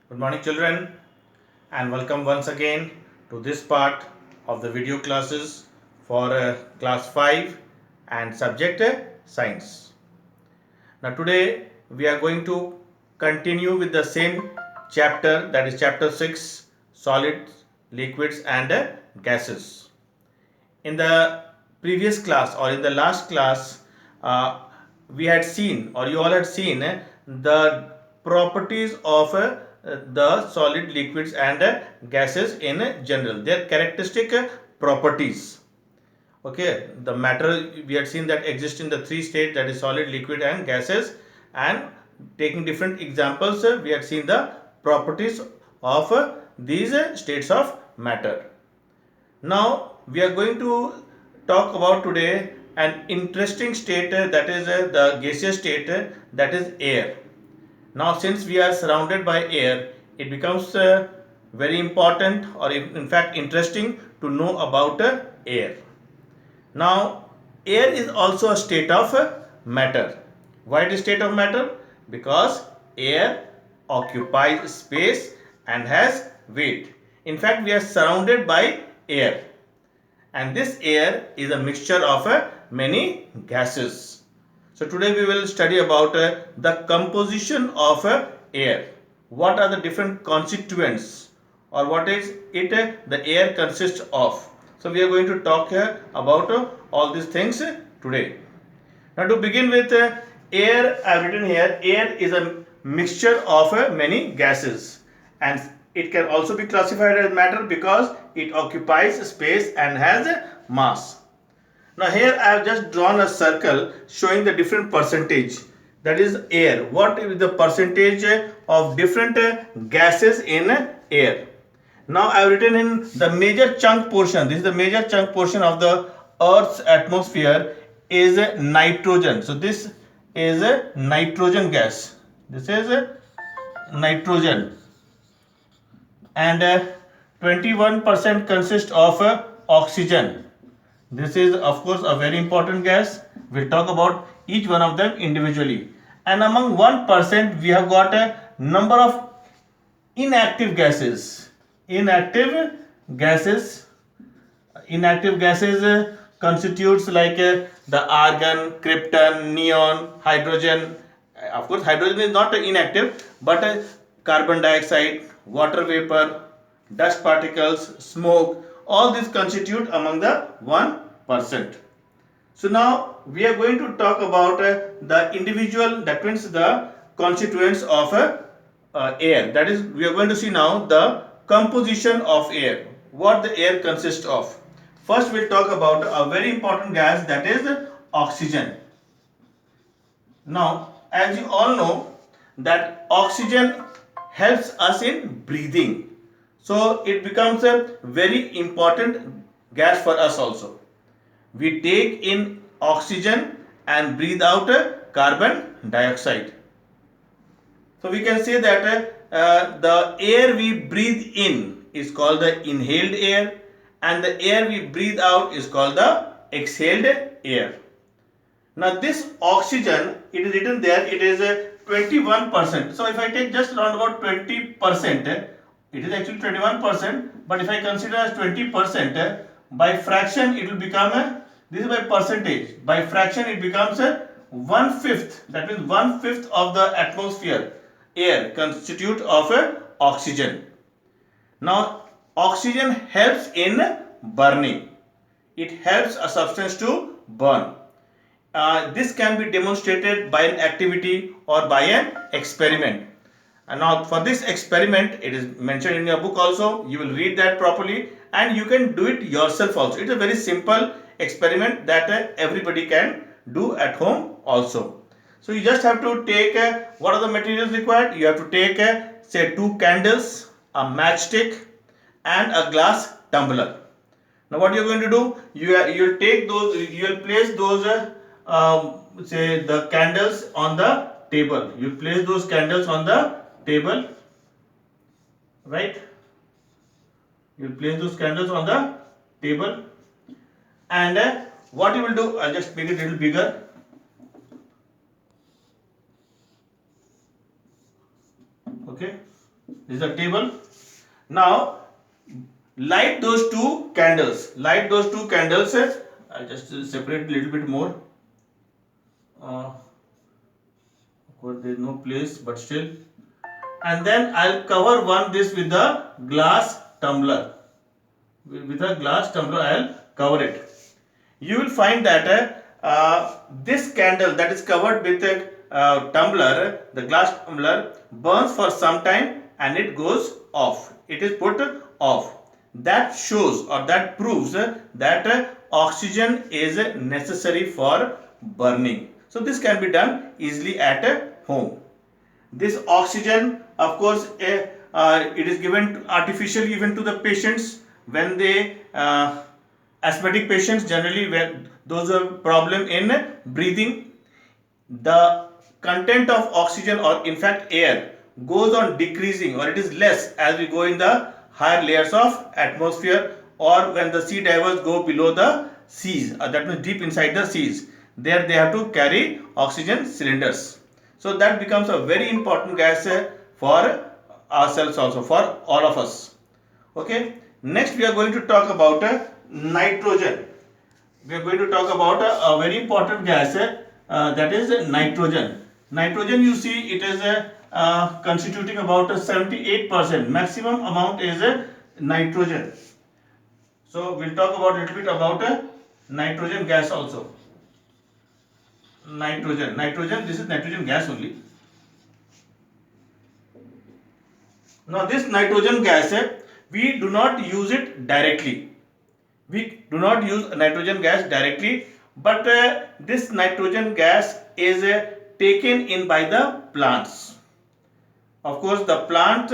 Good morning, children, and welcome once again to this part of the video classes for class 5 and subject science. Now, today we are going to continue with the same chapter, that is chapter 6, solids, liquids, and gases. In the previous class or in the last class, we had seen, or you all had seen, the properties of the solid, liquids, and gases in general, their characteristic properties. Okay, the matter we had seen that exists in the three states, that is solid, liquid, and gases, and taking different examples, we had seen the properties of these states of matter. Now we are going to talk about today an interesting state, that is the gaseous state, that is air. Now since we are surrounded by air, it becomes very important, or in fact interesting, to know about air. Now air is also a state of matter. Why it is state of matter? Because air occupies space and has weight. In fact, we are surrounded by air, and this air is a mixture of many gases. So today we will study about the composition of air. What are the different constituents, or what is it the air consists of? So we are going to talk about all these things today. Now to begin with, air, I have written here, air is a mixture of many gases, and it can also be classified as matter because it occupies space and has mass. Now here I have just drawn a circle showing the different percentage, that is air. What is the percentage of different gases in air? Now I have written in the major chunk portion, this is the major chunk portion of the Earth's atmosphere is nitrogen. So this is a nitrogen gas. This is nitrogen, and 21% consists of oxygen. This is of course a very important gas. We'll talk about each one of them individually. And among 1% we have got a number of inactive gases. Inactive gases constitutes like the argon, krypton, neon, hydrogen. Of course hydrogen is not inactive, but carbon dioxide, water vapor, dust particles, smoke, all these constitute among the 1%. So now we are going to talk about the individual, that means the constituents of air. That is, we are going to see now the composition of air, what the air consists of. First we'll talk about a very important gas, that is oxygen. Now as you all know that oxygen helps us in breathing, so it becomes a very important gas for us also. We take in oxygen and breathe out carbon dioxide. So we can say that the air we breathe in is called the inhaled air, and the air we breathe out is called the exhaled air. Now this oxygen, it is written there, it is 21%. So if I take just around about 20%, it is actually 21%, but if I consider as 20%, by fraction it will become this is by percentage, by fraction it becomes a 1/5, that means 1/5 of the atmosphere air constitute of oxygen. Now oxygen helps in burning, it helps a substance to burn. This can be demonstrated by an activity or by an experiment. And now for this experiment, it is mentioned in your book also, you will read that properly, and you can do it yourself also. It's a very simple experiment that everybody can do at home also. So you just have to take what are the materials required? You have to take say 2 candles, a matchstick, and a glass tumbler. Now what you're going to do, you'll take those, you'll place those say the candles on the table. You place those candles on the table, right? You place those candles on the table, and what you will do, I'll just make it a little bigger. Okay, This is the table. Now light those two candles. Light those two candles. I'll just separate a little bit more. Of course, there is no place, but still. And then I'll cover one this with the glass tumbler. With a glass tumbler, I'll cover it. You will find that this candle that is covered with a tumbler, the glass tumbler, burns for some time and it goes off. It is put off. That shows or that proves that oxygen is necessary for burning. So this can be done easily at home. This oxygen, of course, it is given artificially given to the patients when they asthmatic patients, generally when those are problem in breathing, the content of oxygen or in fact air goes on decreasing, or it is less as we go in the higher layers of atmosphere, or when the sea divers go below the seas, that means deep inside the seas. There they have to carry oxygen cylinders. So that becomes a very important gas for ourselves also, for all of us. Okay. Next we are going to talk about nitrogen. We are going to talk about a very important gas that is nitrogen. Nitrogen, you see, it is constituting about 78%. Maximum amount is nitrogen. So we'll talk about a little bit about nitrogen gas also. Nitrogen, this is nitrogen gas only. Now this nitrogen gas, we do not use it directly. We do not use nitrogen gas directly, but this nitrogen gas is taken in by the plants. Of course, the plant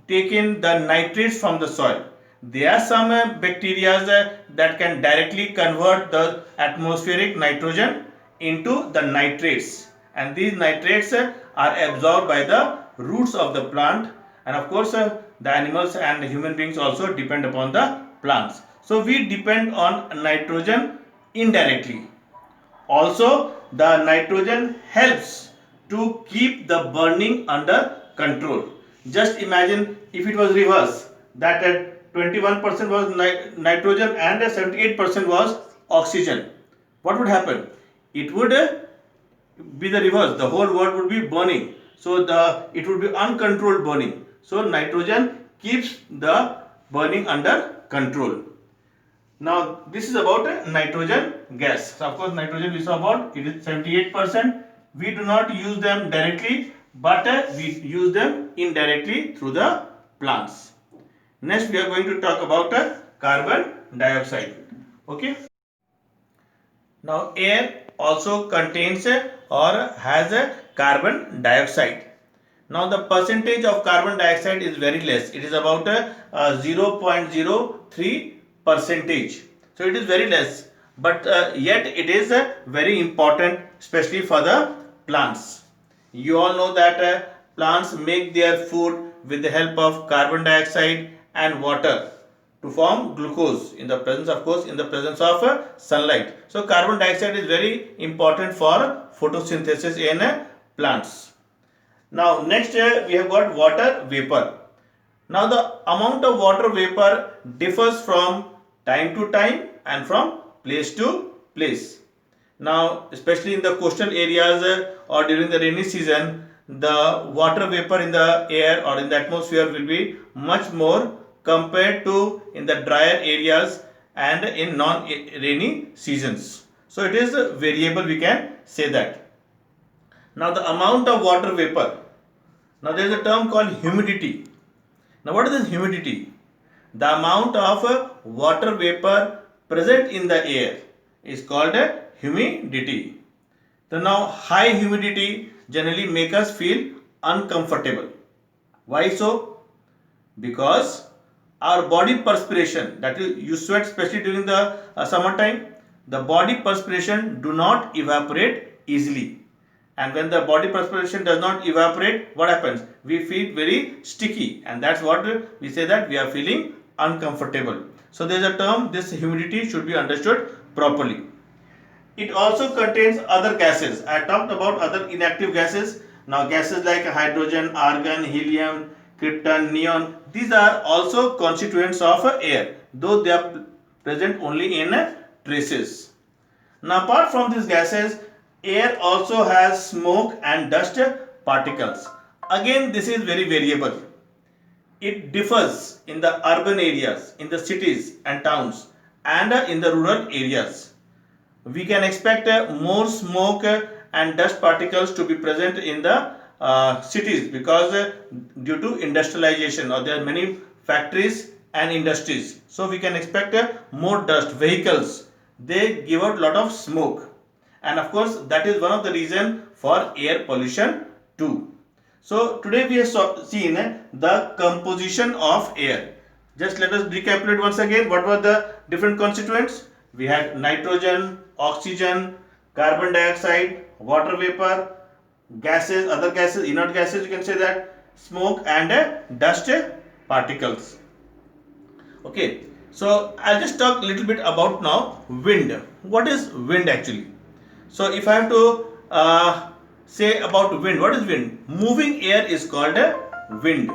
take in the nitrates from the soil. There are some bacteria that can directly convert the atmospheric nitrogen into the nitrates, and these nitrates are absorbed by the roots of the plant, and of course the animals and human beings also depend upon the plants. So we depend on nitrogen indirectly. Also, the nitrogen helps to keep the burning under control. Just imagine if it was reverse, that 21% was nitrogen and 78% was oxygen. What would happen? It would be the reverse. The whole world would be burning. So it would be uncontrolled burning. So nitrogen keeps the burning under control. Now this is about nitrogen gas. So of course nitrogen we saw about, it is 78%. We do not use them directly, but we use them indirectly through the plants. Next we are going to talk about carbon dioxide. Okay. Now air also contains or has a carbon dioxide. Now the percentage of carbon dioxide is very less. It is about 0.03 percentage. So it is very less, but yet it is very important, especially for the plants. You all know that plants make their food with the help of carbon dioxide and water to form glucose in the presence, of course, in the presence of sunlight. So carbon dioxide is very important for photosynthesis in plants. Now next we have got water vapor. Now the amount of water vapor differs from time to time and from place to place. Now especially in the coastal areas or during the rainy season, the water vapor in the air or in the atmosphere will be much more compared to in the drier areas and in non-rainy seasons. So it is variable, we can say that. Now the amount of water vapor. Now there is a term called humidity. Now what is this humidity? The amount of water vapor present in the air is called humidity. So now high humidity generally make us feel uncomfortable. Why so? Because our body perspiration, that is you sweat especially during the summertime, the body perspiration do not evaporate easily. And when the body perspiration does not evaporate, what happens? We feel very sticky, and that's what we say that we are feeling uncomfortable. So there is a term, this humidity should be understood properly. It also contains other gases. I talked about other inactive gases. Now gases like hydrogen, argon, helium, krypton, neon. These are also constituents of air, though they are present only in traces. Now, apart from these gases, air also has smoke and dust particles. Again, this is very variable. It differs in the urban areas, in the cities and towns, and in the rural areas. We can expect more smoke and dust particles to be present in the cities, because due to industrialization, or there are many factories and industries, so we can expect more dust. Vehicles, they give out lot of smoke, and of course that is one of the reason for air pollution too. So today we have seen the composition of air. Just let us recapitulate once again what were the different constituents. We had nitrogen, oxygen, carbon dioxide, water vapor, gases, other gases, inert gases, you can say that, smoke, and dust particles. Okay, so I'll just talk a little bit about now wind. What is wind actually? So if I have to say about wind, what is wind? Moving air is called a wind.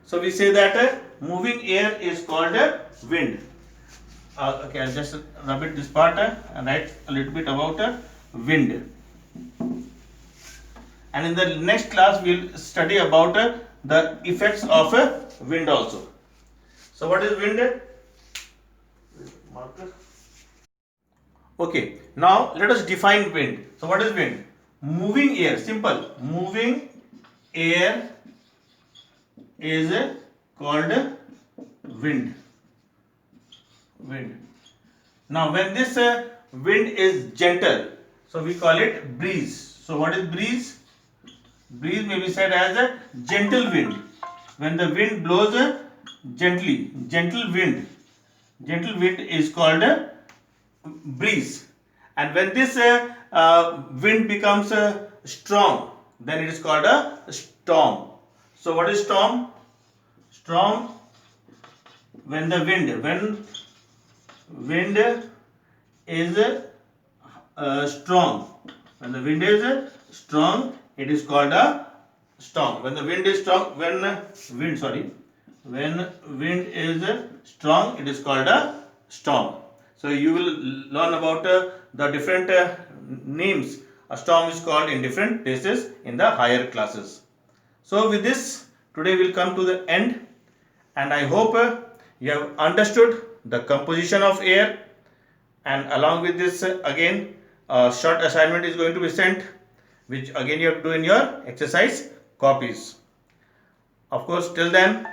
So we say that moving air is called a wind. Okay, I'll just rub it this part and write a little bit about wind. And in the next class we'll study about the effects of wind also. So what is wind? Marker. Okay, now let us define wind. So what is wind? Moving air, simple. Moving air is called wind. Wind. Now when this wind is gentle, so we call it breeze. So what is breeze? Breeze may be said as a gentle wind. When the wind blows gently, gentle wind is called a breeze. And when this wind becomes strong, then it is called a storm. So what is storm? Storm, when the wind is strong. When the wind is strong, it is called a storm. When the wind is strong, when wind is strong, it is called a storm. So you will learn about the different names a storm is called in different places in the higher classes. So with this, today we'll come to the end, and I hope you have understood the composition of air, and along with this again a short assignment is going to be sent, which again you have to do in your exercise copies. Of course, till then,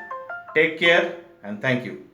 take care and thank you.